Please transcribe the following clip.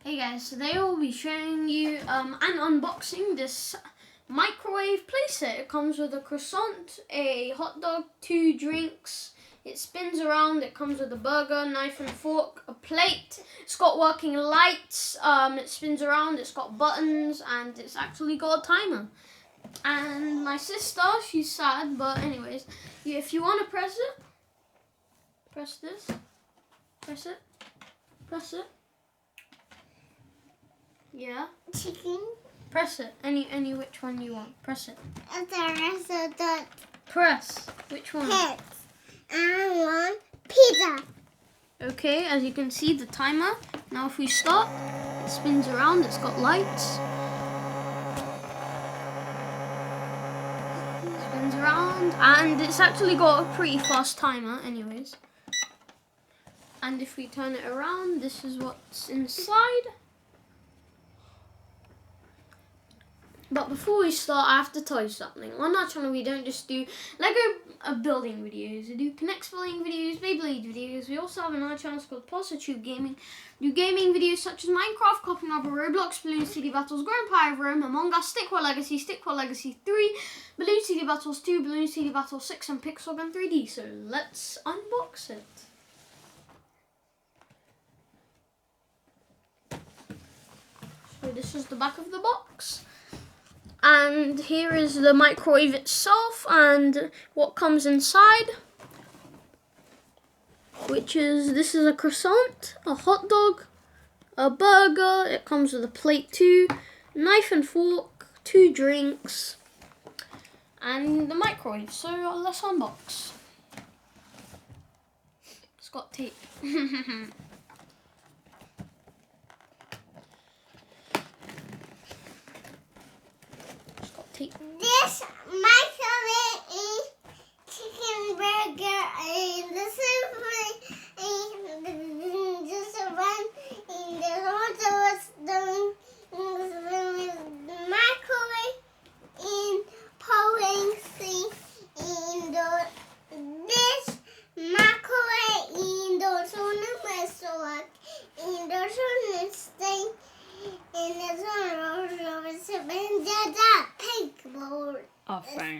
Hey guys, today I will be showing you and unboxing this microwave playset. It comes with a croissant, a hot dog, 2 drinks. It spins around. It comes with a burger, knife and fork, a plate. It's got working lights. It spins around. It's got buttons, and it's actually got a timer. And my sister, she's sad, but anyways, if you want to press it, press this, press it, press it. Yeah. Chicken. Press it. Any which one you want. Press it. The rest of the Press. Which one? pets. I want pizza. Okay, as you can see, the timer. Now if we start, it spins around. It's got lights. Spins around. And it's actually got a pretty fast timer anyways. And if we turn it around, this is what's inside. But before we start, I have to tell you something. On our channel, we don't just do Lego building videos. We do Connect building videos, Beyblade videos. We also have another channel called Positive Gaming. We do gaming videos such as Minecraft, Copying Over Roblox, Balloon City Battles, Grand Empire of Rome, Among Us, Stickworld Legacy 3, Balloon City Battles 2, Balloon City Battles 6, and Pixel Gun 3D. So let's unbox it. So this is the back of the box. And here is the microwave itself and what comes inside, this is a croissant, a hot dog, a burger. It comes with a plate too, knife and fork, 2 drinks, and the microwave. So let's unbox. It's got tape. This microwave is chicken burger and this is just one in the water was the microwave in pouring thing in the this microwave in the solar in the solar thing in the solar pink board. Oh, fine.